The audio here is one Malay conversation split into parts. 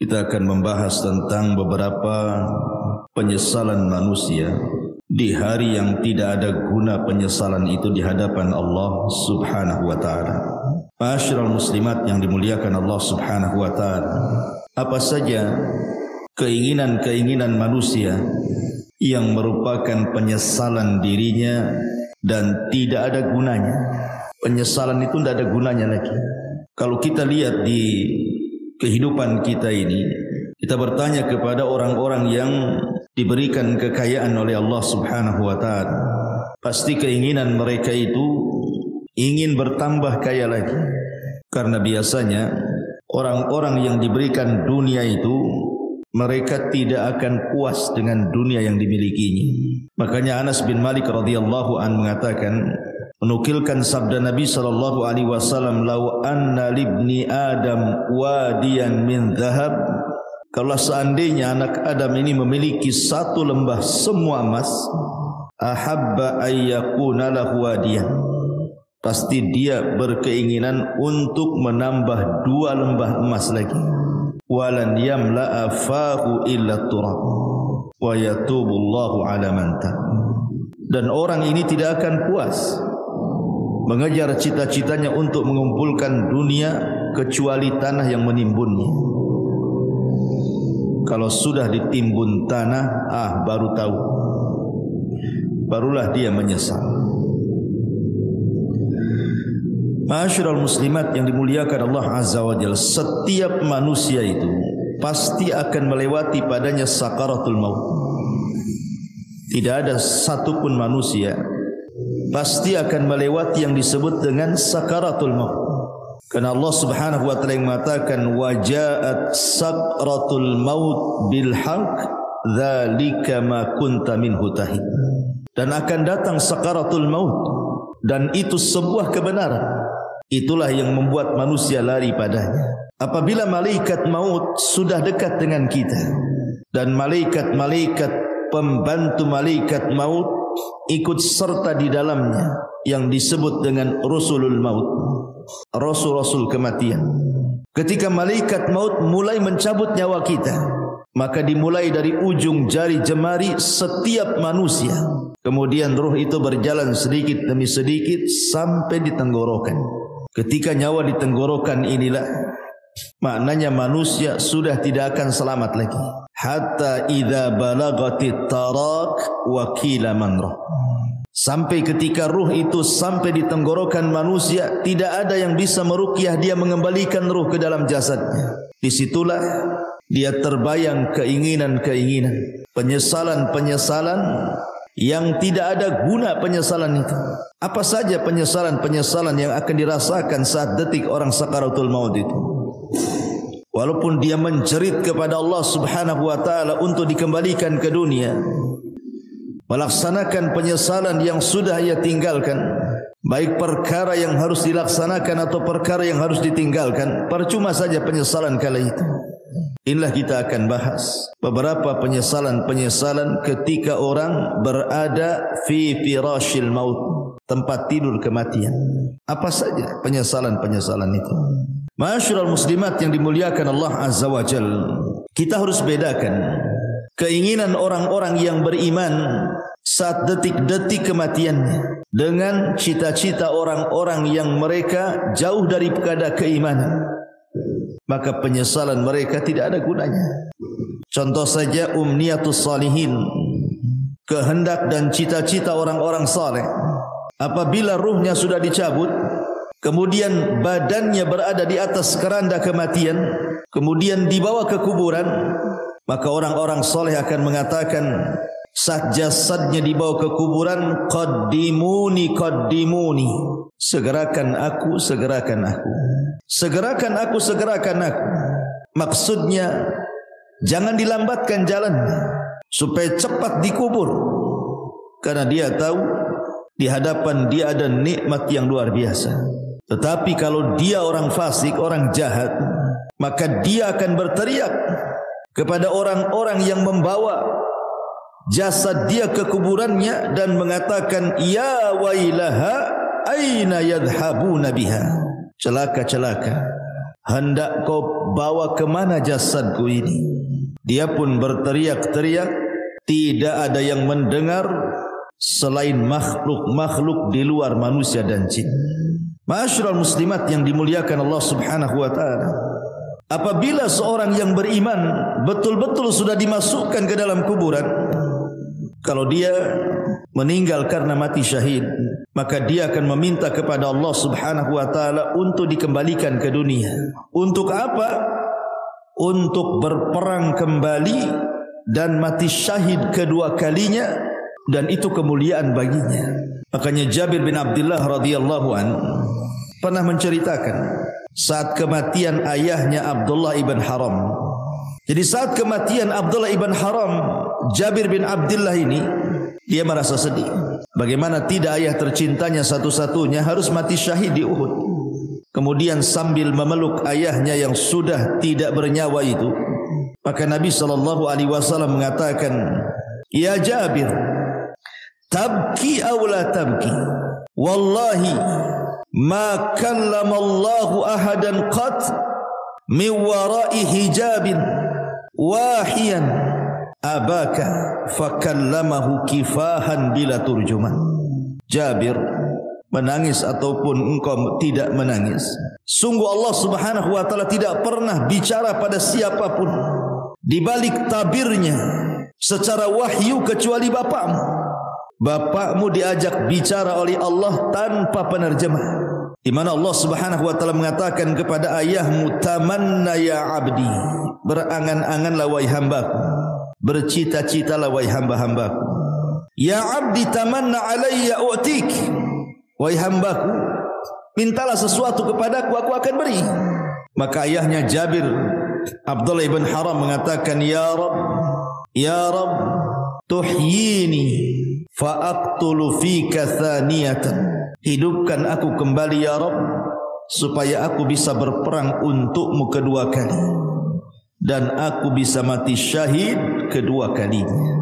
Kita akan membahas tentang beberapa penyesalan manusia di hari yang tidak ada guna penyesalan itu di hadapan Allah Subhanahu wa taala. Ma'asyiral muslimat yang dimuliakan Allah Subhanahu wa taala. Apa saja keinginan-keinginan manusia yang merupakan penyesalan dirinya dan tidak ada gunanya. Penyesalan itu tidak ada gunanya lagi. Kalau kita lihat di kehidupan kita ini, kita bertanya kepada orang-orang yang diberikan kekayaan oleh Allah Subhanahu wa taala. Pasti keinginan mereka itu ingin bertambah kaya lagi. Karena biasanya orang-orang yang diberikan dunia itu mereka tidak akan puas dengan dunia yang dimilikinya. Makanya Anas bin Malik radhiyallahu an mengatakan, menukilkan sabda Nabi sallallahu alaihi wasallam, "Lau anna libni Adam wadiyan min dhahab." Kalau seandainya anak Adam ini memiliki satu lembah semua emas, ahabba ayyakuna lahu wadiyan. Pasti dia berkeinginan untuk menambah 2 lembah emas lagi. Walan yamla'a fahu illa turab wa yatubullahu ala man tab. Dan orang ini tidak akan puas mengejar cita-citanya untuk mengumpulkan dunia kecuali tanah yang menimbunnya. Kalau sudah ditimbun tanah, baru tahu, barulah dia menyesal. Ma'asyiral muslimat yang dimuliakan Allah Azza wa Jalla, setiap manusia itu pasti akan melewati padanya sakaratul maut. Tidak ada satupun manusia pasti akan melewati yang disebut dengan sakaratul maut. Karena Allah Subhanahu wa taala yang mengatakan, "Waja'at sakratul maut bil haqq, dzalika ma kunta minhu tahid." Dan akan datang sakaratul maut, dan itu sebuah kebenaran. Itulah yang membuat manusia lari padanya. Apabila malaikat maut sudah dekat dengan kita, dan malaikat-malaikat pembantu malaikat maut ikut serta di dalamnya, yang disebut dengan Rasulul Maut, Rasul-Rasul kematian. Ketika malaikat maut mulai mencabut nyawa kita, maka dimulai dari ujung jari jemari setiap manusia. Kemudian ruh itu berjalan sedikit demi sedikit sampai di tenggorokan. Ketika nyawa di tenggorokan inilah maknanya manusia sudah tidak akan selamat lagi. Hatta idza balagatit tarak wa qila man rah. Sampai ketika ruh itu sampai di tenggorokan manusia, tidak ada yang bisa meruqyah dia, mengembalikan ruh ke dalam jasadnya. Disitulah dia terbayang keinginan-keinginan, penyesalan-penyesalan yang tidak ada guna penyesalan itu. Apa saja penyesalan-penyesalan yang akan dirasakan saat detik orang sakaratul maut itu. Walaupun dia menjerit kepada Allah Subhanahu wa taala untuk dikembalikan ke dunia, melaksanakan penyesalan yang sudah ia tinggalkan, baik perkara yang harus dilaksanakan atau perkara yang harus ditinggalkan, percuma saja penyesalan kala itu. Inilah kita akan bahas beberapa penyesalan-penyesalan ketika orang berada fi firashil maut, tempat tidur kematian. Apa saja penyesalan-penyesalan itu? Ma'asyiral muslimat yang dimuliakan Allah Azza wa Jalla, kita harus bedakan keinginan orang-orang yang beriman saat detik-detik kematiannya dengan cita-cita orang-orang yang mereka jauh daripada keimanan. Maka penyesalan mereka tidak ada gunanya. Contoh saja umniyatus salihin, kehendak dan cita-cita orang-orang saleh. Apabila ruhnya sudah dicabut, kemudian badannya berada di atas keranda kematian, kemudian dibawa ke kuburan, maka orang-orang saleh akan mengatakan saat jasadnya dibawa ke kuburan, qaddimuni qaddimuni, segerakan aku, segerakan aku, segerakan aku, segerakan aku. Maksudnya jangan dilambatkan jalannya supaya cepat dikubur, karena dia tahu di hadapan dia ada nikmat yang luar biasa. Tetapi kalau dia orang fasik, orang jahat, maka dia akan berteriak kepada orang-orang yang membawa jasad dia ke kuburannya dan mengatakan, ya wailaha aina yadhhabuna biha, celaka celaka, hendak kau bawa kemana jasadku ini? Dia pun berteriak-teriak, tidak ada yang mendengar selain makhluk-makhluk di luar manusia dan jin. Ma'asyiral muslimat yang dimuliakan Allah Subhanahu wa taala, apabila seorang yang beriman betul-betul sudah dimasukkan ke dalam kuburan, kalau dia meninggal karena mati syahid, maka dia akan meminta kepada Allah Subhanahu wa taala untuk dikembalikan ke dunia. Untuk apa? Untuk berperang kembali dan mati syahid kedua kalinya, dan itu kemuliaan baginya. Makanya Jabir bin Abdullah radhiyallahu an pernah menceritakan saat kematian ayahnya Abdullah ibn Haram. Jadi saat kematian Abdullah ibn Haram, Jabir bin Abdullah ini dia merasa sedih. Bagaimana tidak ayah tercintanya satu-satunya harus mati syahid di Uhud. Kemudian sambil memeluk ayahnya yang sudah tidak bernyawa itu, maka Nabi SAW mengatakan, "Ya Jabir, tabki aw la tabki? Wallahi ma kallama Allahu ahadan qat min wara'i hijabin wahiyan abaka fakallamahu kifahan bila turjuman." Jabir, menangis ataupun engkau tidak menangis, sungguh Allah Subhanahu wa taala tidak pernah bicara pada siapapun di balik tabirnya secara wahyu kecuali bapakmu. Bapakmu diajak bicara oleh Allah tanpa penerjemah, di mana Allah Subhanahu wa taala mengatakan kepada ayahmu, "Tamanna ya abdi," berangan-anganlah wahai hambaku, bercita-citalah wahai hamba-hambaku. "Ya abdi tamanna alayya u'tik," wahai hambaku, mintalah sesuatu kepadaku, aku akan beri. Maka ayahnya Jabir Abdullah ibn Haram mengatakan, "Ya Rabb, tuhyini fa aqtulu fika thaniyatan." Hidupkan aku kembali ya Rabb, supaya aku bisa berperang untukmu kedua kali, dan aku bisa mati syahid kedua kalinya.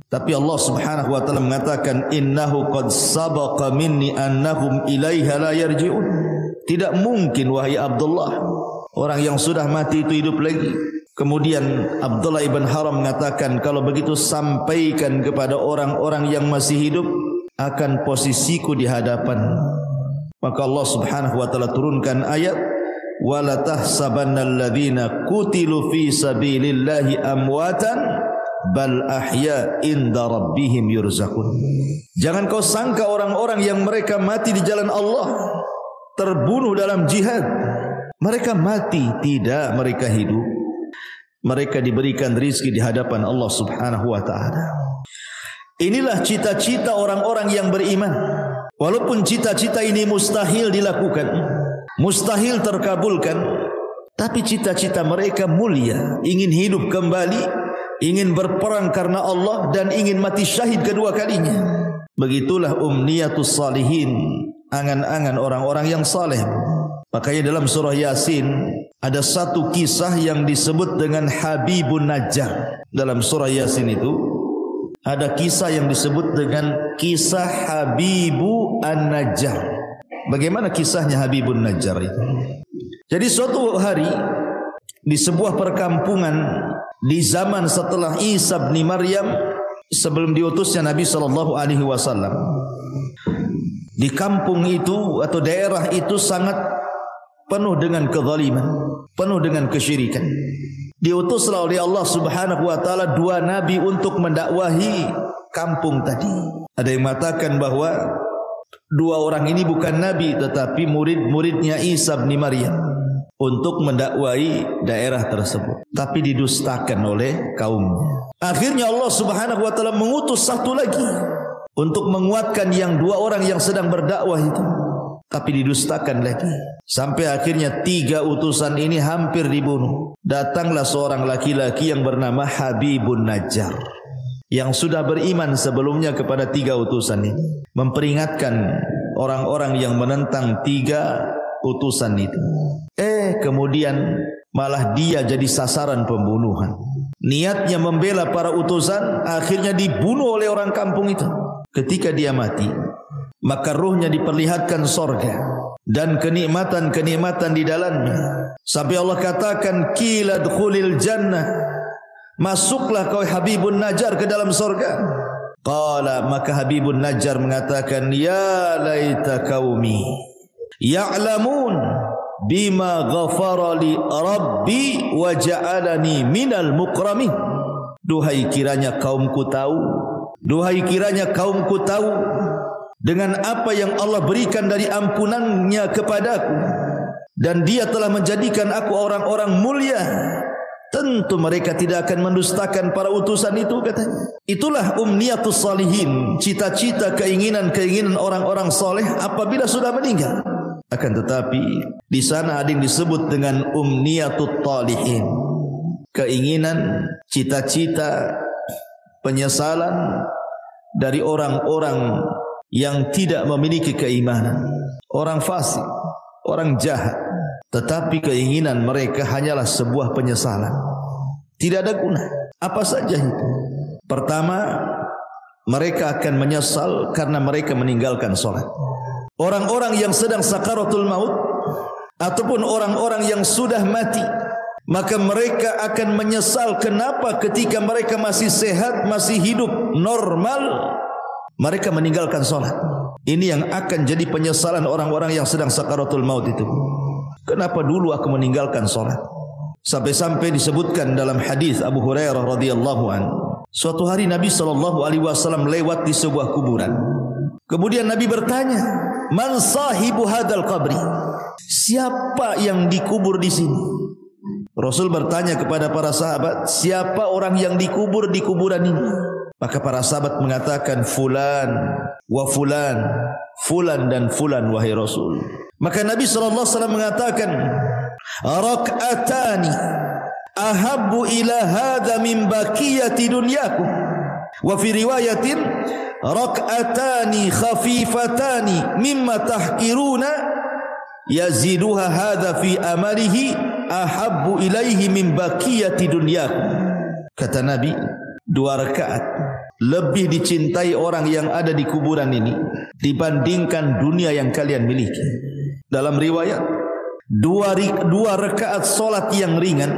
Tapi Allah Subhanahu wa taala mengatakan, "Innahu qad sabaqa minni annahum ilaiha la yarji'un." Tidak mungkin wahai Abdullah, orang yang sudah mati itu hidup lagi. Kemudian Abdullah ibn Haram mengatakan, "Kalau begitu sampaikan kepada orang-orang yang masih hidup akan posisiku di hadapan." Maka Allah Subhanahu wa taala turunkan ayat, "Wala tahsabannal ladzina qutilu fi sabilillahi amwatan bal ahya inda rabbihim yurzakun." Jangan kau sangka orang-orang yang mereka mati di jalan Allah, terbunuh dalam jihad, mereka mati. Tidak, mereka hidup. Mereka diberikan rizki di hadapan Allah Subhanahu wa ta'ala. Inilah cita-cita orang-orang yang beriman. Walaupun cita-cita ini mustahil dilakukan, mustahil terkabulkan, tapi cita-cita mereka mulia. Ingin hidup kembali, ingin berperang karena Allah, dan ingin mati syahid kedua kalinya. Begitulah umniyatus salihin, angan-angan orang-orang yang saleh. Makanya dalam surah Yasin ada satu kisah yang disebut dengan Habibun Najjar. Dalam surah Yasin itu ada kisah yang disebut dengan kisah Habibu An-Najjar. Bagaimana kisahnya Habibun Najjar itu? Jadi suatu hari di sebuah perkampungan di zaman setelah Isa bin Maryam, sebelum diutusnya Nabi SAW, di kampung itu atau daerah itu sangat penuh dengan kezaliman, penuh dengan kesyirikan. Diutuslah oleh Allah Subhanahu wa taala dua nabi untuk mendakwahi kampung tadi. Ada yang mengatakan bahwa dua orang ini bukan nabi tetapi murid-muridnya Isa bin Maryam untuk mendakwahi daerah tersebut, tapi didustakan oleh kaumnya. Akhirnya Allah Subhanahu wa taala mengutus satu lagi untuk menguatkan yang dua orang yang sedang berdakwah itu, tapi didustakan lagi. Sampai akhirnya tiga utusan ini hampir dibunuh. Datanglah seorang laki-laki yang bernama Habibun Najjar, yang sudah beriman sebelumnya kepada tiga utusan ini, memperingatkan orang-orang yang menentang tiga utusan itu. Kemudian malah dia jadi sasaran pembunuhan. Niatnya membela para utusan, akhirnya dibunuh oleh orang kampung itu. Ketika dia mati, maka ruhnya diperlihatkan sorga dan kenikmatan-kenikmatan di dalamnya. Sampai Allah katakan qila dkhulil jannah, masuklah kau Habibun Najjar ke dalam surga. Qala, maka Habibun Najjar mengatakan, ya laita qaumi ya'lamun bima ghafara li rabbi wa ja'alani minal mukramin. Duhai kiranya kaumku tahu, duhai kiranya kaumku tahu dengan apa yang Allah berikan dari ampunannya kepadaku, dan dia telah menjadikan aku orang-orang mulia. Tentu mereka tidak akan mendustakan para utusan itu, katanya. Itulah umniyatus salihin, cita-cita, keinginan-keinginan orang-orang soleh apabila sudah meninggal. Akan tetapi di sana ada yang disebut dengan umniyatut talihin, keinginan, cita-cita, penyesalan dari orang-orang yang tidak memiliki keimanan, orang fasik, orang jahat, tetapi keinginan mereka hanyalah sebuah penyesalan, tidak ada guna. Apa saja itu? Pertama, mereka akan menyesal karena mereka meninggalkan sholat. Orang-orang yang sedang sakaratul maut ataupun orang-orang yang sudah mati, maka mereka akan menyesal kenapa ketika mereka masih sehat, masih hidup normal, mereka meninggalkan sholat. Ini yang akan jadi penyesalan orang-orang yang sedang sakaratul maut itu. Kenapa dulu aku meninggalkan sholat? Sampai-sampai disebutkan dalam hadis Abu Hurairah radhiyallahu anhu, suatu hari Nabi SAW lewat di sebuah kuburan. Kemudian Nabi bertanya, man sahibu hadal qabri? Siapa yang dikubur di sini? Rasul bertanya kepada para sahabat, siapa orang yang dikubur di kuburan ini? Maka para sahabat mengatakan, fulan wa fulan, fulan dan fulan, wahai Rasul. Maka Nabi SAW mengatakan, rak'atani ahabbu ila hadha min baqiyati dunyakum. Wa fi riwayatin, rak'atani khafifatani mimma tahkiruna yaziduha hadha fi amalihi ahabbu ilaihi min baqiyati dunyakum. Kata Nabi, 2 rakaat lebih dicintai orang yang ada di kuburan ini dibandingkan dunia yang kalian miliki. Dalam riwayat, 2 rakaat solat yang ringan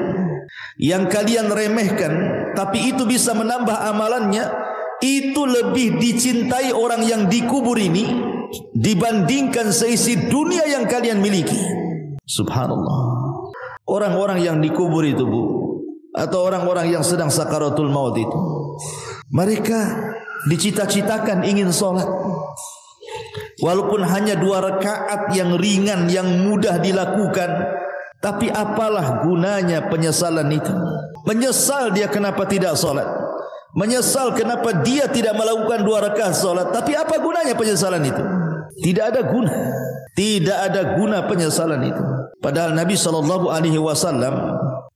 yang kalian remehkan, tapi itu bisa menambah amalannya, itu lebih dicintai orang yang dikubur ini dibandingkan seisi dunia yang kalian miliki. Subhanallah. Orang-orang yang dikubur itu, Bu, atau orang-orang yang sedang sakaratul maut itu, mereka dicita-citakan ingin sholat, walaupun hanya 2 rakaat yang ringan, yang mudah dilakukan. Tapi apalah gunanya penyesalan itu? Menyesal dia kenapa tidak sholat, menyesal kenapa dia tidak melakukan 2 rakaat sholat. Tapi apa gunanya penyesalan itu? Tidak ada guna. Tidak ada guna penyesalan itu. Padahal Nabi SAW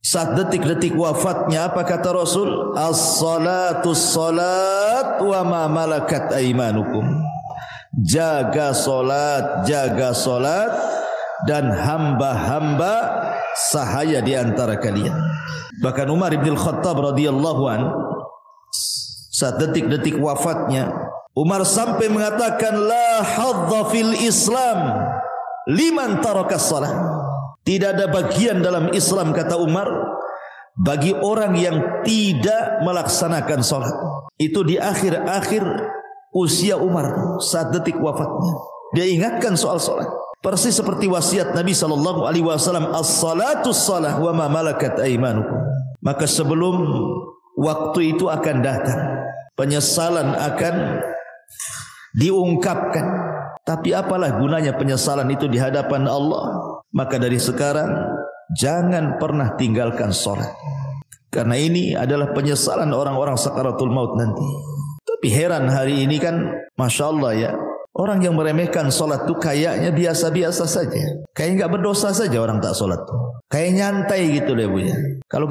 saat detik-detik wafatnya, apa kata Rasul? As-salatu salat wa ma malakat aimanukum. Jaga solat, jaga solat, dan hamba-hamba sahaya di antara kalian. Bahkan Umar bin Khattab radhiyallahu an, saat detik-detik wafatnya, Umar sampai mengatakan, la hadza fil Islam liman taraka shalah. Tidak ada bagian dalam Islam, kata Umar, bagi orang yang tidak melaksanakan salat. Itu di akhir-akhir usia Umar, saat detik wafatnya, dia ingatkan soal salat. Persis seperti wasiat Nabi SAW, as-salatu salah wa ma malakat aimanukum. Maka sebelum waktu itu akan datang, penyesalan akan diungkapkan. Tapi apalah gunanya penyesalan itu di hadapan Allah? Maka dari sekarang jangan pernah tinggalkan salat, karena ini adalah penyesalan orang-orang sakaratul maut nanti. Tapi heran hari ini kan, Masya Allah ya, orang yang meremehkan salat itu kayaknya biasa-biasa saja, kayak nggak berdosa saja orang tak salat tuh, kayak nyantai gitu deh, Bu ya. Kalau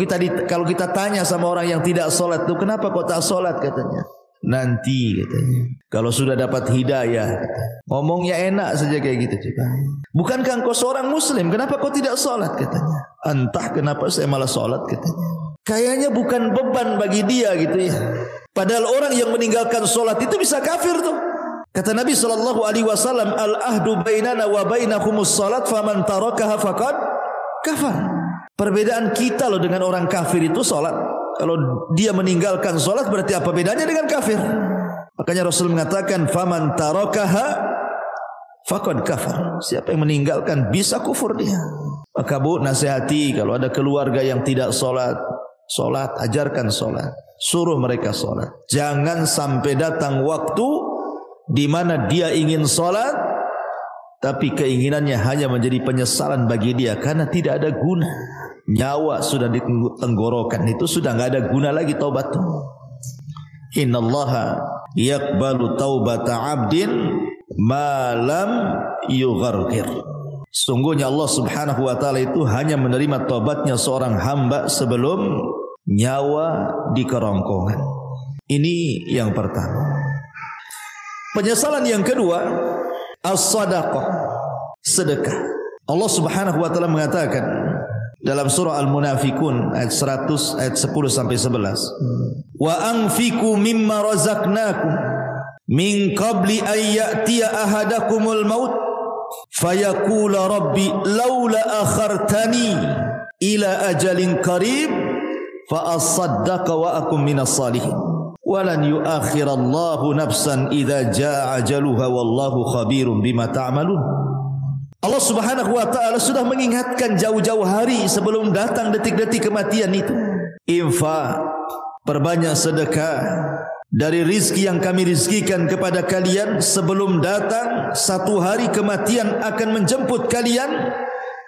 kita tanya sama orang yang tidak salat tuh, kenapa kok tak salat, katanya, nanti katanya, kalau sudah dapat hidayah, ngomongnya enak saja kayak gitu juga. Bukankah engkau seorang muslim, kenapa kau tidak salat, katanya. Entah kenapa saya malah salat, katanya. Kayaknya bukan beban bagi dia gitu ya. Padahal orang yang meninggalkan salat itu bisa kafir tuh. Kata Nabi SAW, al-ahdu bainana wa bainakumus salat, faman tarakaha faqad kafar. Perbedaan kita loh dengan orang kafir itu salat. Kalau dia meninggalkan salat berarti apa bedanya dengan kafir? Makanya Rasul mengatakan faman tarakaha faqad kafar. Siapa yang meninggalkan bisa kufur dia. Maka Bu, nasihati kalau ada keluarga yang tidak salat, ajarkan salat. Suruh mereka salat. Jangan sampai datang waktu di mana dia ingin salat tapi keinginannya hanya menjadi penyesalan bagi dia karena tidak ada guna. Nyawa sudah di tenggorokan itu sudah enggak ada guna lagi taubat. Innallaha yaqbalu taubata 'abdin ma lam yugharghir. Sungguhnya Allah Subhanahu wa taala itu hanya menerima taubatnya seorang hamba sebelum nyawa di kerongkongan. Ini yang pertama. Penyesalan yang kedua, as-sadaqah, sedekah. Allah Subhanahu wa taala mengatakan dalam surah Al-Munafikun ayat 100 ayat 10 sampai 11. Wa anfiqu mimma razaqnakum min qabli an ya'tiya ahadakumul maut fayaqula rabbi laula akhartani ila ajalin qarib fa asaddaqa wa akum minas salihin walan yuakhirallahu nafsan idza jaa ajaluha wallahu khabirum bima ta'malun. Allah Subhanahu wa taala sudah mengingatkan jauh-jauh hari sebelum datang detik-detik kematian itu. Infak, perbanyak sedekah dari rizki yang kami rizkikan kepada kalian sebelum datang satu hari kematian akan menjemput kalian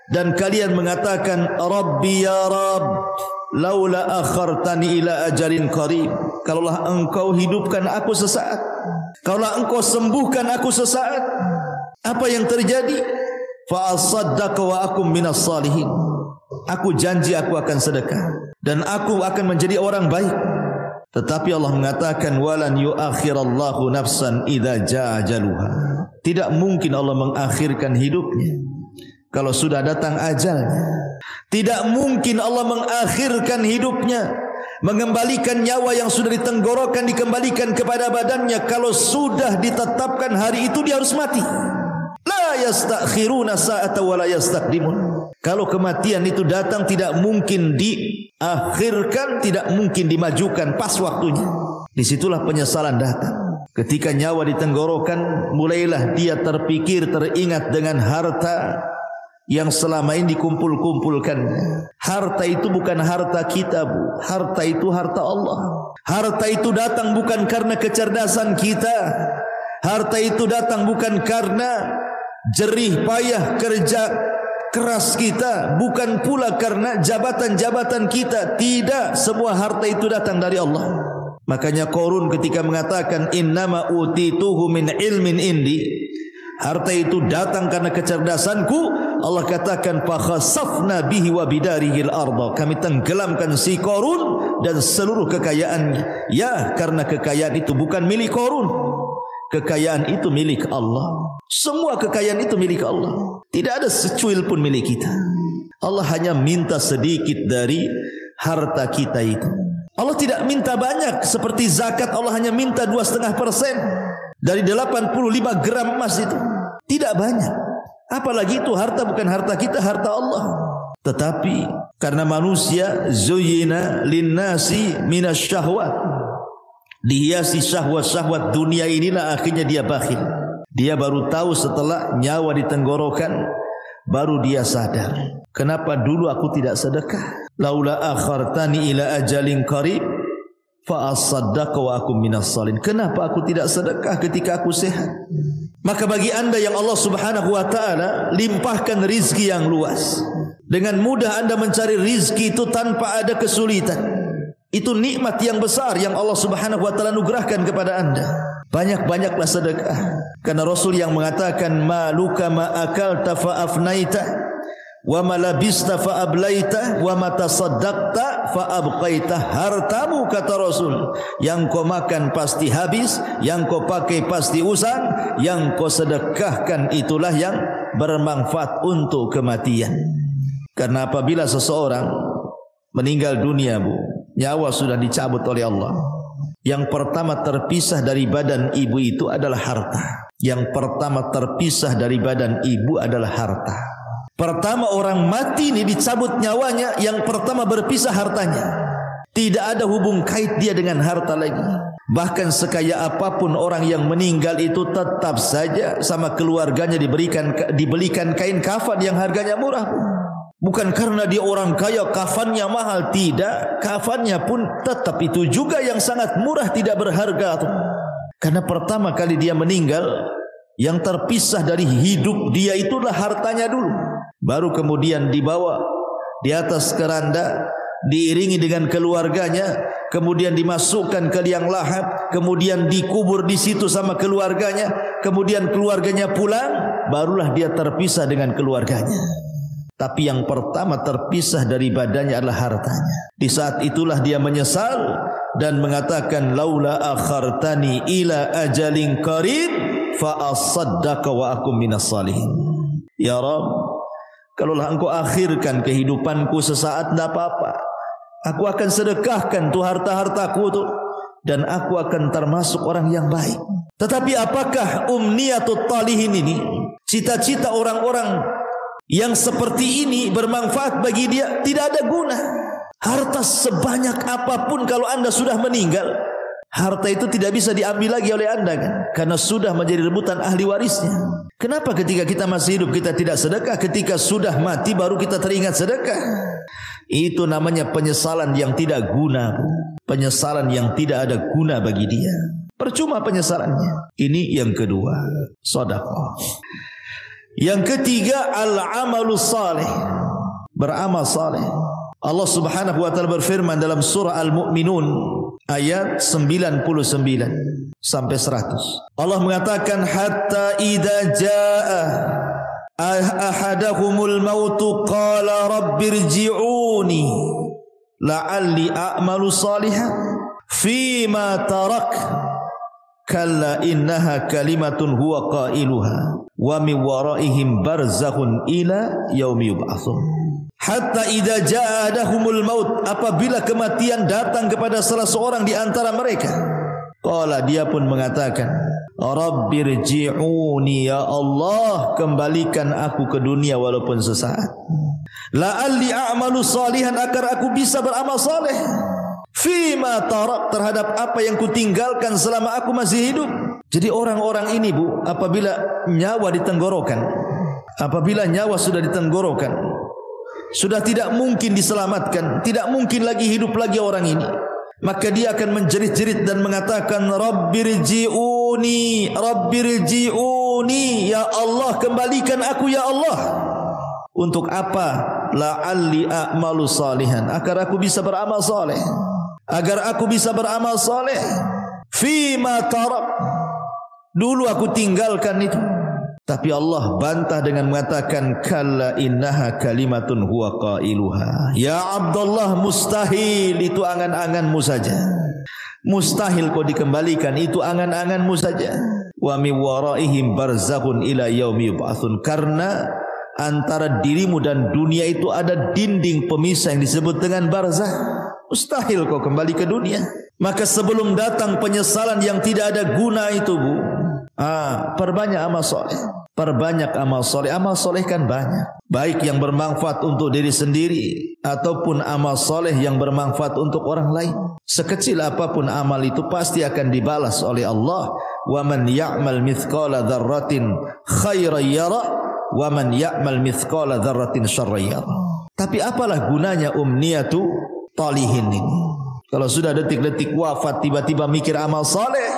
dan kalian mengatakan Rabbi ya Rabb laula akhartani ila ajalin qarib. Kalaulah engkau hidupkan aku sesaat, kalaulah engkau sembuhkan aku sesaat, apa yang terjadi? Fa asaddaqa wa akum minas salihin. Aku janji aku akan sedekah dan aku akan menjadi orang baik. Tetapi Allah mengatakan walan yuakhirallahu nafsan idza jaa ajaluha. Tidak mungkin Allah mengakhirkan hidupnya kalau sudah datang ajalnya. Tidak mungkin Allah mengakhirkan hidupnya, mengembalikan nyawa yang sudah ditenggorokan dikembalikan kepada badannya kalau sudah ditetapkan hari itu dia harus mati. La yastakhiruna sa'ata wa la yastaqdimun. Kalau kematian itu datang tidak mungkin diakhirkan, tidak mungkin dimajukan pas waktunya. Disitulah penyesalan datang. Ketika nyawa ditenggorokan, mulailah dia terpikir, teringat dengan harta yang selama ini dikumpul-kumpulkannya. Harta itu bukan harta kita, Bu. Harta itu harta Allah. Harta itu datang bukan karena kecerdasan kita. Harta itu datang bukan karena jerih payah kerja keras kita, bukan pula karena jabatan-jabatan kita. Tidak, semua harta itu datang dari Allah. Makanya Qarun ketika mengatakan innama utituhu min ilmin indi, harta itu datang karena kecerdasanku. Allah katakan fa khasafna bihi wa bidarihil arda, kami tenggelamkan si Qarun dan seluruh kekayaannya. Ya, karena kekayaan itu bukan milik Qarun. Kekayaan itu milik Allah. Semua kekayaan itu milik Allah. Tidak ada secuil pun milik kita. Allah hanya minta sedikit dari harta kita itu. Allah tidak minta banyak seperti zakat. Allah hanya minta 2,5% dari 85 gram emas itu. Tidak banyak. Apalagi itu harta bukan harta kita, harta Allah. Tetapi karena manusia zuyyina linnasi minasyahwat, dihiasi syahwat-syahwat dunia inilah akhirnya dia bakhil. Dia baru tahu setelah nyawa di tenggorokan, baru dia sadar. Kenapa dulu aku tidak sedekah? Laula akhartani ila ajalin qarib fa asaddaqa wa akum minas salihin. Kenapa aku tidak sedekah ketika aku sehat? Maka bagi anda yang Allah Subhanahu wa ta'ala limpahkan rizki yang luas, dengan mudah anda mencari rizki itu tanpa ada kesulitan. Itu nikmat yang besar yang Allah Subhanahu wa taala anugerahkan kepada anda. Banyak-banyaklah sedekah. Karena Rasul yang mengatakan maluka ma akalta fa afnaita wa ma labista fa ablaita wa ma tasaddaqta fa abqaita. Hartamu, kata Rasul, yang kau makan pasti habis, yang kau pakai pasti usang, yang kau sedekahkan itulah yang bermanfaat untuk kematian. Karena apabila seseorang meninggal dunia, Bu, nyawa sudah dicabut oleh Allah. Yang pertama terpisah dari badan ibu itu adalah harta. Yang pertama terpisah dari badan ibu adalah harta. Pertama orang mati ini dicabut nyawanya, yang pertama berpisah hartanya. Tidak ada hubung kait dia dengan harta lagi. Bahkan sekaya apapun orang yang meninggal itu tetap saja sama keluarganya dibelikan kain kafan yang harganya murah. Bukan karena dia orang kaya kafannya mahal, tidak. Kafannya pun tetap itu juga yang sangat murah, tidak berharga. Karena pertama kali dia meninggal, yang terpisah dari hidup dia itulah hartanya dulu. Baru kemudian dibawa di atas keranda, diiringi dengan keluarganya, kemudian dimasukkan ke liang lahat, kemudian dikubur di situ sama keluarganya, kemudian keluarganya pulang, barulah dia terpisah dengan keluarganya. Tapi yang pertama terpisah dari badannya adalah hartanya. Di saat itulah dia menyesal dan mengatakan, laula akhartani ila ajalin qarib fa asaddaqa wa akum minas salihin. Ya Rabb, kalaulah engkau akhirkan kehidupanku sesaat, tidak apa-apa. Aku akan sedekahkan tuh harta-hartaku tuh, dan aku akan termasuk orang yang baik. Tetapi apakah umniyatut talihin ini, cita-cita orang-orang yang seperti ini bermanfaat bagi dia? Tidak ada guna. Harta sebanyak apapun kalau anda sudah meninggal, harta itu tidak bisa diambil lagi oleh anda kan? Karena sudah menjadi rebutan ahli warisnya. Kenapa ketika kita masih hidup kita tidak sedekah? Ketika sudah mati baru kita teringat sedekah. Itu namanya penyesalan yang tidak guna. Penyesalan yang tidak ada guna bagi dia. Percuma penyesalannya. Ini yang kedua, sedekah. Yang ketiga, al-amalus salih, beramal saleh. Allah Subhanahu wa taala berfirman dalam surah Al-Mu'minun ayat 99 sampai 100. Allah mengatakan, hatta idza jaa ahadahumul mautu qala rabbirji'uni la'alli a'malu salihan fima tarak kalla innaha kalimatun huwa qailuha wa min waraihim barzakhun ila yaumi yub'atsun. Hatta idza jaa ahadahumul maut, apabila kematian datang kepada salah seorang di antara mereka, qala, dia pun mengatakan, rabbirji'uni, ya Allah, kembalikan aku ke dunia walaupun sesaat, la'alli a'malu salihan, agar aku bisa beramal saleh, fima tarak, terhadap apa yang kutinggalkan selama aku masih hidup. Jadi orang-orang ini, Bu, apabila nyawa di tenggorokan, apabila nyawa sudah di tenggorokan, sudah tidak mungkin diselamatkan, tidak mungkin lagi hidup lagi orang ini, maka dia akan menjerit-jerit dan mengatakan, rabbirji'uni, rabbirji'uni, ya Allah, kembalikan aku ya Allah. Untuk apa? La'alli a'malu salihan, agar aku bisa beramal saleh, agar aku bisa beramal saleh. Fima tarak, dulu aku tinggalkan itu. Tapi Allah bantah dengan mengatakan, kalla innaha kalimatun huwa qailuha. Ya Abdullah, mustahil, itu angan-anganmu saja. Mustahil kau dikembalikan, itu angan-anganmu saja. Wa min waraihim barzakhun ila yaumi yub'atsun, karena antara dirimu dan dunia itu ada dinding pemisah yang disebut dengan barzah. Mustahil kau kembali ke dunia. Maka sebelum datang penyesalan yang tidak ada guna itu, Bu, perbanyak amal soleh. Perbanyak amal soleh. Amal soleh kan banyak, baik yang bermanfaat untuk diri sendiri ataupun amal soleh yang bermanfaat untuk orang lain. Sekecil apapun amal itu pasti akan dibalas oleh Allah. Wa man ya'mal mithqala dzarratin khairan yara wa man ya'mal mithqala dzarratin syarran yara. Tapi apalah gunanya umniyatu talihin ini? Kalau sudah detik-detik wafat tiba-tiba mikir amal saleh,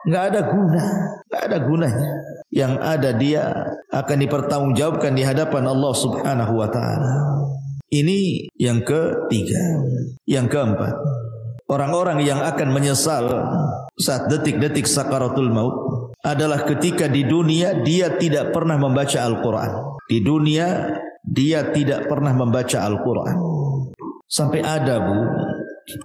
enggak ada guna, enggak ada gunanya. Yang ada dia akan dipertanggungjawabkan di hadapan Allah Subhanahu wa taala. Ini yang ketiga. Yang keempat, orang-orang yang akan menyesal saat detik-detik sakaratul maut adalah ketika di dunia dia tidak pernah membaca Al-Quran. Di dunia dia tidak pernah membaca Al-Quran. Sampai ada, Bu,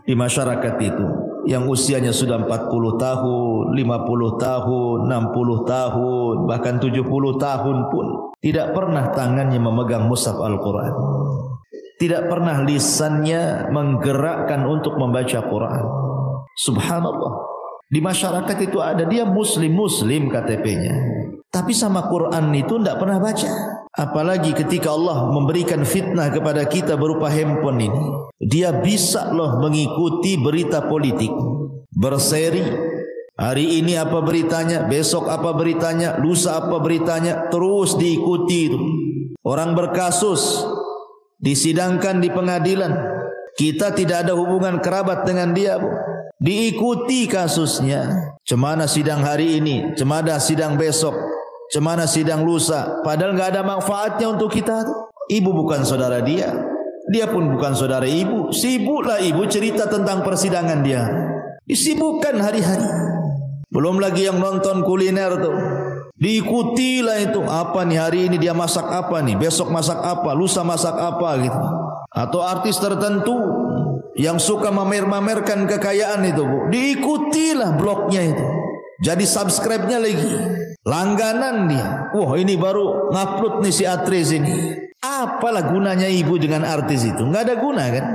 di masyarakat itu yang usianya sudah 40 tahun, 50 tahun, 60 tahun, bahkan 70 tahun pun tidak pernah tangannya memegang mushaf Al-Quran. Tidak pernah lisannya menggerakkan untuk membaca Quran. Subhanallah. Di masyarakat itu ada, dia muslim KTP-nya, tapi sama Quran itu tidak pernah baca. Apalagi ketika Allah memberikan fitnah kepada kita berupa handphone ini. Dia bisa loh mengikuti berita politik, berseri. Hari ini apa beritanya, besok apa beritanya, lusa apa beritanya, terus diikuti itu. Orang berkasus disidangkan di pengadilan, kita tidak ada hubungan kerabat dengan dia, Bu. Diikuti kasusnya. Cemana sidang hari ini, cemana sidang besok, cemana sidang lusa. Padahal enggak ada manfaatnya untuk kita. Ibu bukan saudara dia, dia pun bukan saudara ibu. Sibuklah ibu cerita tentang persidangan dia. Disibukkan hari-hari. Belum lagi yang nonton kuliner tuh, diikutilah itu. Apa nih hari ini dia masak apa nih, besok masak apa, lusa masak apa gitu. Atau artis tertentu yang suka mamer-mamerkan kekayaan itu, Bu, diikutilah blognya itu. Jadi subscribe-nya lagi, langganan dia. Wah, ini baru ngupload nih si artis ini. Apalah gunanya ibu dengan artis itu? Enggak ada guna kan?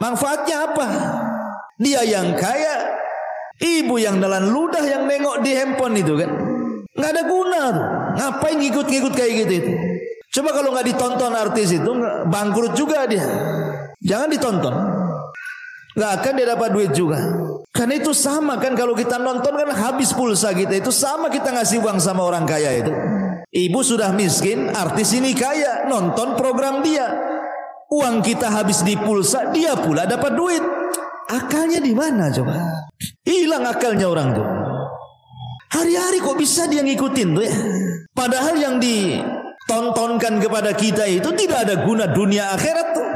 Manfaatnya apa? Dia yang kaya, ibu yang nelan ludah yang nengok di handphone itu kan. Enggak ada guna tuh. Ngapain ngikut-ngikut kayak gitu itu? Coba kalau enggak ditonton artis itu, bangkrut juga dia. Jangan ditonton. Enggak akan dia dapat duit juga. Karena itu sama kan, kalau kita nonton kan habis pulsa kita. Itu sama kita ngasih uang sama orang kaya itu. Ibu sudah miskin, artis ini kaya, nonton program dia. Uang kita habis di pulsa, dia pula dapat duit. Akalnya di mana coba? Hilang akalnya orang tuh. Hari-hari kok bisa dia ngikutin tuh ya? Padahal yang ditontonkan kepada kita itu tidak ada guna dunia akhirat tuh.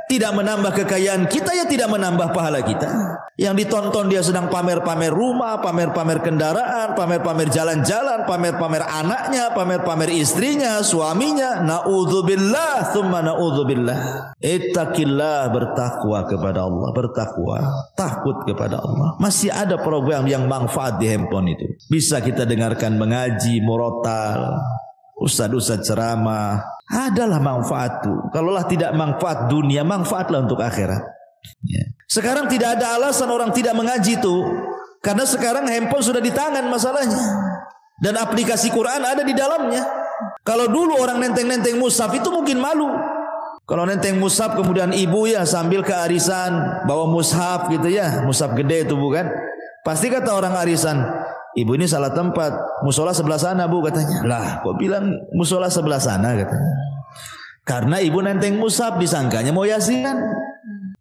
Tidak menambah kekayaan kita, ya tidak menambah pahala kita. Yang ditonton dia sedang pamer-pamer rumah, pamer-pamer kendaraan, pamer-pamer jalan-jalan, pamer-pamer anaknya, pamer-pamer istrinya, suaminya. Na'udzubillah, thumma na'udzubillah. Ittaqillah, bertakwa kepada Allah, bertakwa, takut kepada Allah. Masih ada program yang manfaat di handphone itu. Bisa kita dengarkan mengaji, murotal, ustaz-ustaz ceramah. Adalah manfaat tuh. Kalaulah tidak manfaat dunia, manfaatlah untuk akhirat. Ya. Sekarang tidak ada alasan orang tidak mengaji tuh, karena sekarang handphone sudah di tangan masalahnya, dan aplikasi Quran ada di dalamnya. Kalau dulu orang nenteng-nenteng mushaf itu mungkin malu. Kalau nenteng mushaf kemudian ibu ya sambil ke arisan bawa mushaf gitu ya, mushaf gede itu bukan? Pasti kata orang arisan, ibu ini salah tempat, musola sebelah sana bu katanya. Lah kok bilang musola sebelah sana katanya? Karena ibu nenteng mushaf disangkanya mau yasinan.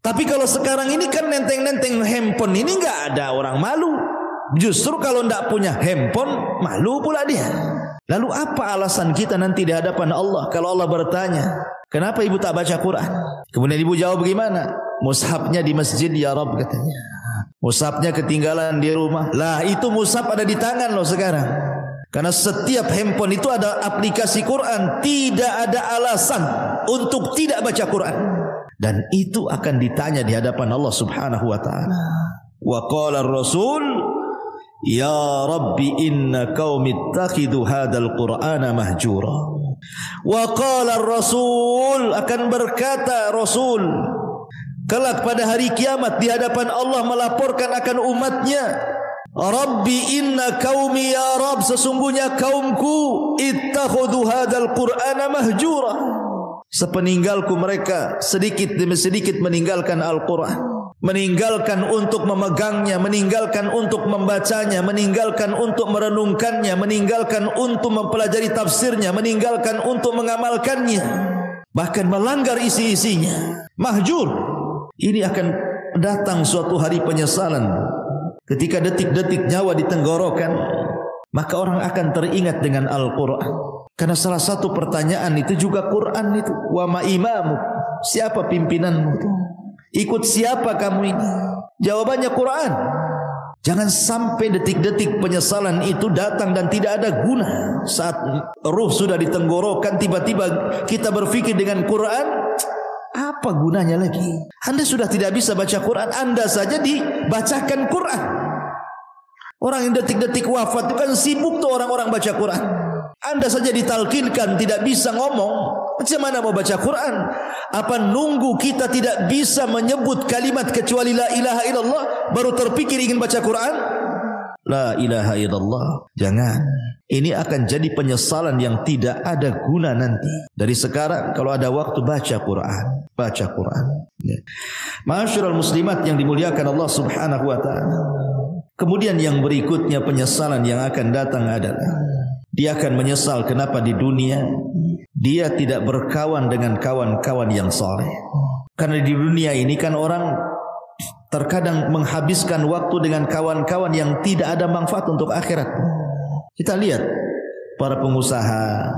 Tapi kalau sekarang ini kan nenteng-nenteng handphone ini nggak ada orang malu. Justru kalau ndak punya handphone malu pula dia. Lalu apa alasan kita nanti di hadapan Allah kalau Allah bertanya, kenapa ibu tak baca Quran? Kemudian ibu jawab bagaimana? Mushafnya di masjid ya Rabb katanya. Mushafnya ketinggalan di rumah. Lah itu mushaf ada di tangan loh sekarang. Karena setiap handphone itu ada aplikasi Quran. Tidak ada alasan untuk tidak baca Quran. Dan itu akan ditanya di hadapan Allah Subhanahu wa taala. Wa qala ar-rasul ya Rabbi inna qaumi ittakhidhu hadzal Qur'ana mahjura. Wa qala ar-rasul, akan berkata Rasul kelak pada hari kiamat di hadapan Allah melaporkan akan umatnya, Rabbi inna qaumi ya Rabb, sesungguhnya kaumku ittakhadhu hadzal Qur'ana mahjura. Sepeninggalku mereka sedikit demi sedikit meninggalkan Al-Quran, meninggalkan untuk memegangnya, meninggalkan untuk membacanya, meninggalkan untuk merenungkannya, meninggalkan untuk mempelajari tafsirnya, meninggalkan untuk mengamalkannya, bahkan melanggar isi-isinya. Mahjur. Ini akan datang suatu hari penyesalan. Ketika detik-detik nyawa ditenggorokan, maka orang akan teringat dengan Al-Quran. Karena salah satu pertanyaan itu juga Quran itu. Wa ma imamu, siapa pimpinanmu itu? Ikut siapa kamu ini? Jawabannya Quran. Jangan sampai detik-detik penyesalan itu datang dan tidak ada guna. Saat ruh sudah ditenggorokan, tiba-tiba kita berpikir dengan Quran, apa gunanya lagi? Anda sudah tidak bisa baca Quran, Anda saja dibacakan Quran. Orang yang detik-detik wafat itu kan sibuk tuh orang-orang baca Quran. Anda saja ditalkinkan tidak bisa ngomong, macam mana mau baca Quran? Apa nunggu kita tidak bisa menyebut kalimat kecuali la ilaha illallah baru terpikir ingin baca Quran? la ilaha illallah. Jangan. Ini akan jadi penyesalan yang tidak ada guna nanti. Dari sekarang kalau ada waktu baca Quran. Baca Quran. Ya. Ma'asyiral muslimat yang dimuliakan Allah Subhanahu wa ta'ala. Kemudian yang berikutnya penyesalan yang akan datang adalah dia akan menyesal kenapa di dunia dia tidak berkawan dengan kawan-kawan yang saleh. Karena di dunia ini kan orang terkadang menghabiskan waktu dengan kawan-kawan yang tidak ada manfaat untuk akhirat. Kita lihat para pengusaha,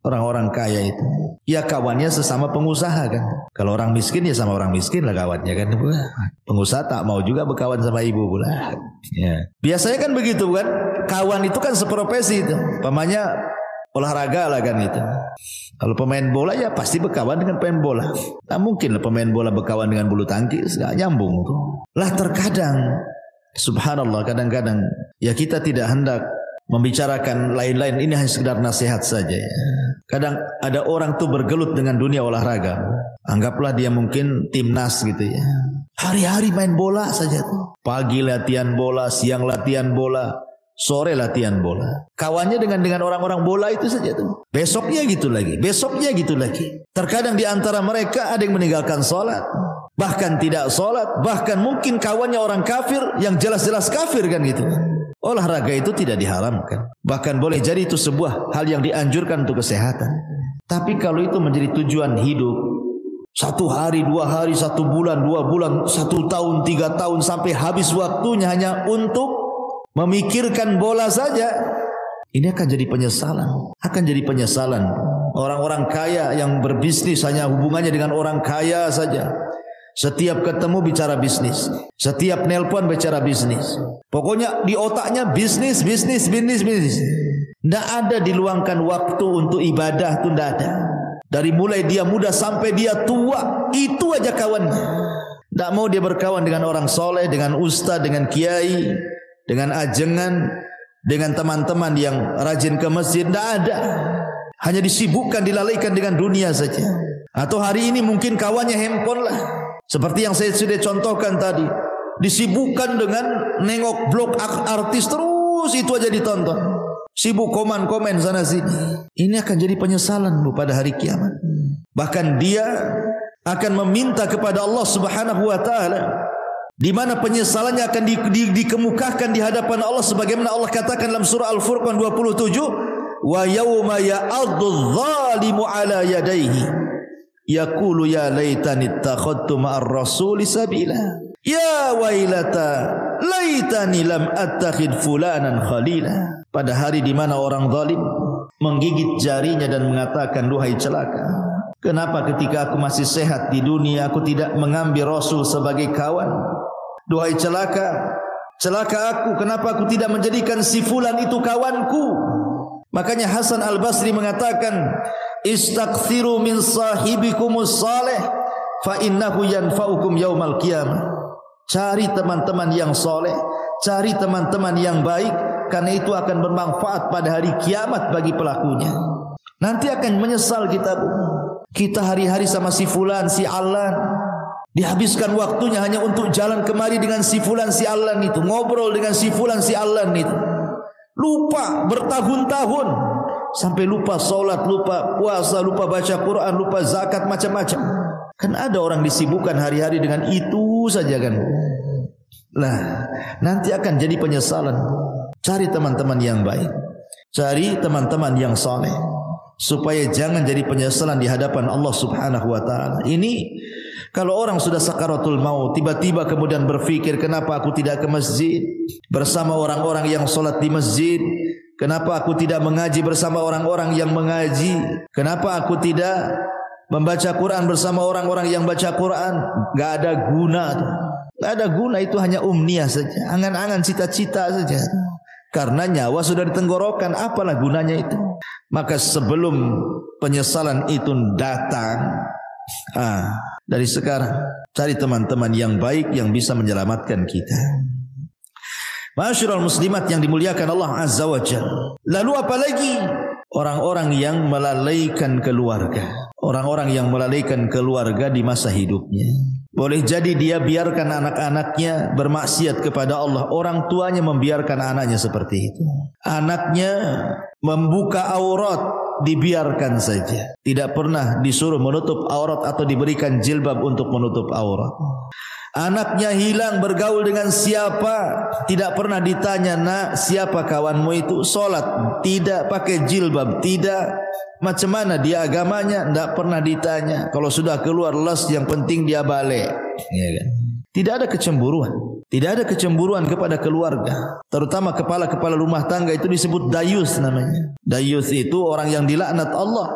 orang-orang kaya itu, ya kawannya sesama pengusaha kan. Kalau orang miskin ya sama orang miskin lah kawannya kan. Pengusaha tak mau juga berkawan sama ibu pula. Ya. Biasanya kan begitu kan. Kawan itu kan seprofesi itu. Pamannya olahraga lah kan itu. Kalau pemain bola ya pasti berkawan dengan pemain bola. Tak mungkin lah pemain bola berkawan dengan bulu tangkis, nggak nyambung tuh. Lah terkadang, subhanallah, kadang-kadang ya kita tidak hendak membicarakan lain-lain, ini hanya sekedar nasihat saja ya. Kadang ada orang tuh bergelut dengan dunia olahraga. Anggaplah dia mungkin timnas gitu ya. Hari-hari main bola saja tuh. Pagi latihan bola, siang latihan bola, sore latihan bola. Kawannya dengan orang-orang bola itu saja tuh. Besoknya gitu lagi, besoknya gitu lagi. Terkadang di antara mereka ada yang meninggalkan sholat, bahkan tidak sholat, bahkan mungkin kawannya orang kafir yang jelas-jelas kafir kan gitu. Olahraga itu tidak diharamkan. Bahkan boleh jadi itu sebuah hal yang dianjurkan untuk kesehatan. Tapi kalau itu menjadi tujuan hidup, 1 hari, 2 hari, 1 bulan, 2 bulan, 1 tahun, 3 tahun, sampai habis waktunya hanya untuk memikirkan bola saja, ini akan jadi penyesalan. Akan jadi penyesalan. Orang-orang kaya yang berbisnis hanya hubungannya dengan orang kaya saja. Setiap ketemu bicara bisnis, setiap nelpon bicara bisnis. Pokoknya di otaknya bisnis. Tidak ada diluangkan waktu untuk ibadah, itu tidak ada. Dari mulai dia muda sampai dia tua, itu aja kawannya. Tidak mau dia berkawan dengan orang soleh, dengan ustaz, dengan kiai, dengan ajengan, dengan teman-teman yang rajin ke masjid. Tidak ada. Hanya disibukkan, dilalaikan dengan dunia saja. Atau hari ini mungkin kawannya handphone lah. Seperti yang saya sudah contohkan tadi, disibukkan dengan nengok blog artis terus, itu aja ditonton. Sibuk komen-komen sana sini. Ini akan jadi penyesalan pada hari kiamat. Bahkan dia akan meminta kepada Allah Subhanahu wa taala, di mana penyesalannya akan dikemukakan di hadapan Allah sebagaimana Allah katakan dalam surah Al-Furqan 27, wa yauma ya'addu dzalimu ala yadayhi yaqulu ya laitani ittakhadtu ma'ar rasuli sabila ya wailata laitani lam attakhid fulanan khalila. Pada hari di mana orang zalim menggigit jarinya dan mengatakan, duhai celaka, kenapa ketika aku masih sehat di dunia aku tidak mengambil Rasul sebagai kawan? Duhai celaka, celaka aku, kenapa aku tidak menjadikan si fulan itu kawanku? Makanya Hasan Al-Basri mengatakan, istaghfiru min sahibikumus salih fa innahu yanfa'ukum yaumal qiyamah. Cari teman-teman yang soleh, cari teman-teman yang baik, karena itu akan bermanfaat pada hari kiamat bagi pelakunya. Nanti akan menyesal kita, Bu. Kita hari-hari sama si fulan, si Alan, dihabiskan waktunya hanya untuk jalan kemari dengan si fulan, si Alan itu, ngobrol dengan si fulan, si Alan itu. Lupa bertahun-tahun, sampai lupa sholat, lupa puasa, lupa baca Quran, lupa zakat, macam-macam. Kan ada orang disibukkan hari-hari dengan itu saja kan. Nah, nanti akan jadi penyesalan. Cari teman-teman yang baik, cari teman-teman yang saleh, supaya jangan jadi penyesalan di hadapan Allah Subhanahu wa taala. Ini kalau orang sudah sakaratul maut, tiba-tiba kemudian berpikir, kenapa aku tidak ke masjid bersama orang-orang yang sholat di masjid? Kenapa aku tidak mengaji bersama orang-orang yang mengaji? Kenapa aku tidak membaca Quran bersama orang-orang yang baca Quran? Gak ada guna. Gak ada guna, itu hanya umniah saja, angan-angan, cita-cita saja. Karena nyawa sudah ditenggorokan, apalah gunanya itu? Maka sebelum penyesalan itu datang, dari sekarang cari teman-teman yang baik yang bisa menyelamatkan kita. Ma'asyiral muslimat yang dimuliakan Allah Azza wa Jalla. Lalu apalagi orang-orang yang melalaikan keluarga, orang-orang yang melalaikan keluarga di masa hidupnya. Boleh jadi dia biarkan anak-anaknya bermaksiat kepada Allah. Orang tuanya membiarkan anaknya seperti itu. Anaknya membuka aurat, dibiarkan saja. Tidak pernah disuruh menutup aurat atau diberikan jilbab untuk menutup aurat. Anaknya hilang bergaul dengan siapa, tidak pernah ditanya, nak siapa kawanmu itu, sholat tidak, pakai jilbab tidak, macam mana dia agamanya, tidak pernah ditanya. Kalau sudah keluar les, yang penting dia balik, ya kan? Tidak ada kecemburuan, tidak ada kecemburuan kepada keluarga, terutama kepala-kepala rumah tangga itu disebut dayus namanya. Dayus itu orang yang dilaknat Allah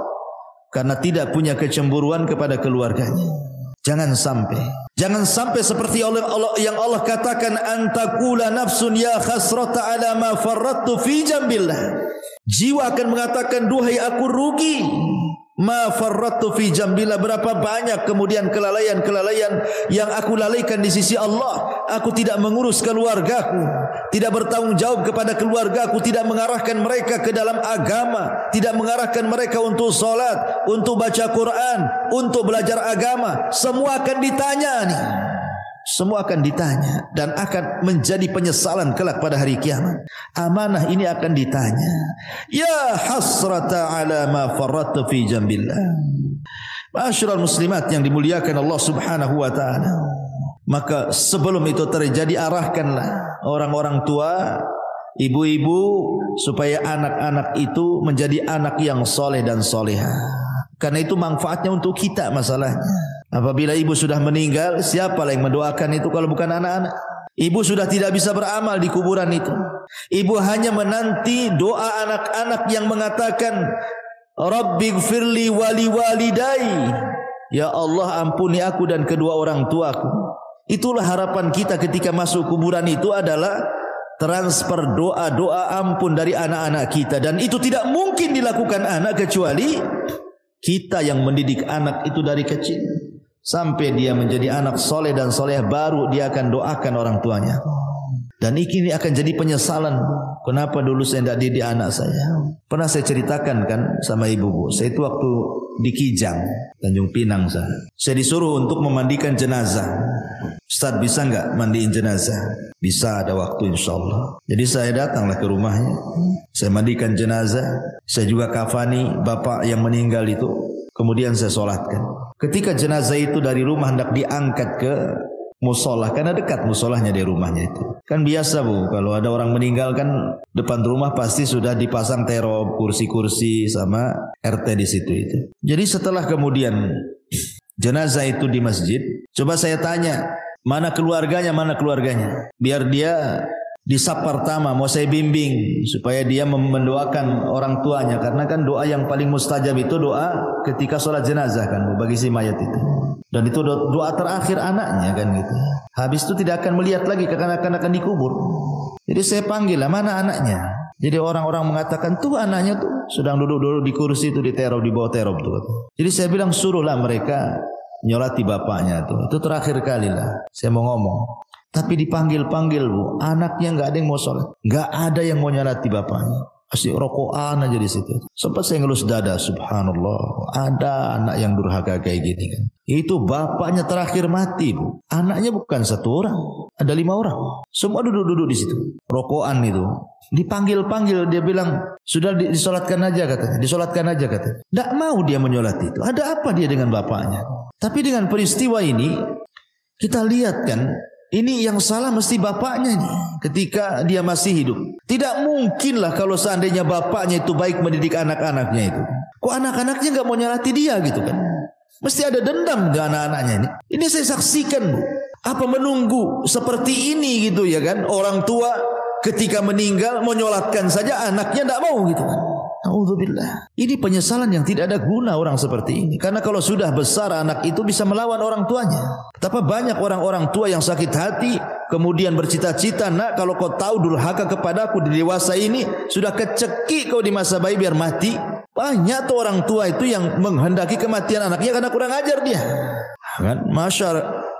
karena tidak punya kecemburuan kepada keluarganya. Jangan sampai seperti yang Allah katakan, antakula nafsun ya khasrata ala ma farrattu fi jambillah. Jiwa akan mengatakan, duhai aku rugi, ma farrattu fi jambillah, berapa banyak kemudian kelalaian yang aku lalaikan di sisi Allah. Aku tidak mengurus keluargaku, tidak bertanggung jawab kepada keluargaku, tidak mengarahkan mereka ke dalam agama, tidak mengarahkan mereka untuk salat, untuk baca Quran, untuk belajar agama. Semua akan ditanya nih. Semua akan ditanya dan akan menjadi penyesalan kelak pada hari kiamat. Amanah ini akan ditanya. Ya hasrata ala ma farrattu fi jambillah. Ma'asyiral muslimat yang dimuliakan Allah Subhanahu wa taala. Maka sebelum itu terjadi, arahkanlah orang-orang tua, ibu-ibu, supaya anak-anak itu menjadi anak yang soleh dan soleha. Karena itu manfaatnya untuk kita masalahnya. Apabila ibu sudah meninggal, siapalah yang mendoakan itu kalau bukan anak-anak? Ibu sudah tidak bisa beramal di kuburan itu. Ibu hanya menanti doa anak-anak yang mengatakan, Rabbighfirli wali walidai. Ya Allah, ampuni aku dan kedua orang tuaku. Itulah harapan kita ketika masuk kuburan itu, adalah transfer doa-doa ampun dari anak-anak kita. Dan itu tidak mungkin dilakukan anak kecuali kita yang mendidik anak itu dari kecil sampai dia menjadi anak soleh dan soleh, baru dia akan doakan orang tuanya. Dan ini akan jadi penyesalan. Kenapa dulu saya tidak didik anak saya? Pernah saya ceritakan kan sama ibu. Saya itu waktu di Kijang, Tanjung Pinang sana. Saya disuruh untuk memandikan jenazah. Ustaz, bisa enggak mandiin jenazah? Bisa, ada waktu insyaAllah. Jadi saya datanglah ke rumahnya. Saya mandikan jenazah. Saya juga kafani bapak yang meninggal itu. Kemudian saya solatkan. Ketika jenazah itu dari rumah hendak diangkat ke musola, karena dekat musolahnya dari rumahnya itu. Kan biasa bu, kalau ada orang meninggal kan depan rumah pasti sudah dipasang terop, kursi-kursi sama RT di situ itu. Jadi setelah kemudian jenazah itu di masjid, coba saya tanya, mana keluarganya, biar dia di saf pertama mau saya bimbing supaya dia mendoakan orang tuanya, karena kan doa yang paling mustajab itu doa ketika sholat jenazah kan bagi si mayat itu. Dan itu doa terakhir anaknya kan gitu. Habis itu tidak akan melihat lagi kekanak-kanak akan dikubur. Jadi saya panggil lah, mana anaknya? Jadi orang-orang mengatakan tuh anaknya tuh sedang duduk-duduk di kursi itu, di terop, di bawah terop tuh. Jadi saya bilang suruhlah mereka nyolati bapaknya tuh. Itu terakhir kali lah saya mau ngomong. Tapi dipanggil-panggil bu, anaknya nggak ada yang mau sholat, nggak ada yang mau nyolati bapaknya. Asik rokokan aja di situ. Sempat saya ngelus dada, subhanallah, ada anak yang durhaka kayak gini kan. Itu bapaknya terakhir mati bu. Anaknya bukan satu orang, ada 5 orang. Semua duduk-duduk di situ. Rokokan itu. Dipanggil-panggil, dia bilang sudah disolatkan aja katanya. Disolatkan aja katanya. Tidak mau dia menyolati itu. Ada apa dia dengan bapaknya? Tapi dengan peristiwa ini kita lihat kan. Ini yang salah mesti bapaknya nih ketika dia masih hidup. Tidak mungkinlah kalau seandainya bapaknya itu baik mendidik anak-anaknya itu. Kok anak-anaknya nggak mau nyalati dia gitu kan? Mesti ada dendam ke anak-anaknya ini. Ini saya saksikan bu. Apa menunggu seperti ini gitu ya kan? Orang tua ketika meninggal mau nyolatkan saja anaknya tidak mau gitu kan? Alhamdulillah. Ini penyesalan yang tidak ada guna orang seperti ini. Karena kalau sudah besar anak itu bisa melawan orang tuanya. Betapa banyak orang-orang tua yang sakit hati kemudian bercita-cita, nak kalau kau tahu durhaka kepadaku di dewasa ini, sudah kecekik kau di masa bayi biar mati. Banyak tuh orang tua itu yang menghendaki kematian anaknya karena kurang ajar dia. Kan?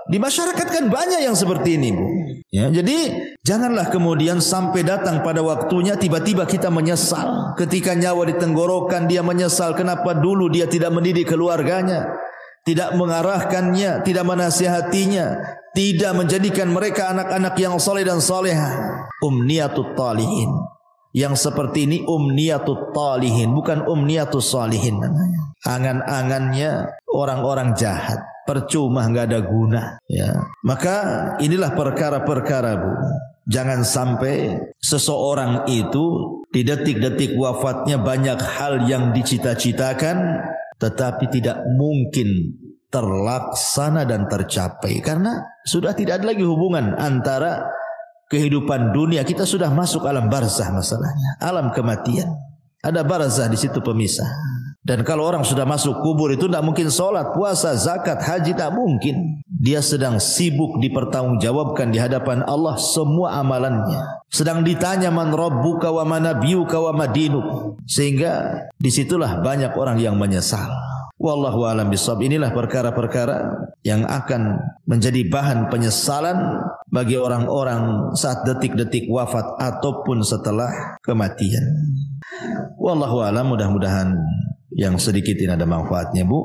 Di masyarakat kan banyak yang seperti ini bu. Ya, jadi janganlah kemudian sampai datang pada waktunya tiba-tiba kita menyesal. Ketika nyawa di tenggorokan dia menyesal kenapa dulu dia tidak mendidik keluarganya, tidak mengarahkannya, tidak menasihatinya, tidak menjadikan mereka anak-anak yang saleh dan salehah. Umniyatut talihin. Yang seperti ini umniyatut talihin, bukan umniyatus salihin namanya. Angan-angannya orang-orang jahat, percuma, enggak ada guna, ya. Maka inilah perkara-perkara, Bu. Jangan sampai seseorang itu di detik-detik wafatnya banyak hal yang dicita-citakan tetapi tidak mungkin terlaksana dan tercapai karena sudah tidak ada lagi hubungan antara kehidupan dunia. Kita sudah masuk alam barzah, masalahnya alam kematian. Ada barzah di situ pemisah. Dan kalau orang sudah masuk kubur itu tidak mungkin sholat, puasa, zakat, haji, tak mungkin. Dia sedang sibuk dipertanggungjawabkan di hadapan Allah semua amalannya. Sedang ditanya man rabbuka wa man nabiyuka wa madinuk. Sehingga disitulah banyak orang yang menyesal. Wallahu a'lam bishawab. Inilah perkara-perkara yang akan menjadi bahan penyesalan bagi orang-orang saat detik-detik wafat ataupun setelah kematian. Wallahu a'lam, mudah-mudahan yang sedikit ini ada manfaatnya, Bu.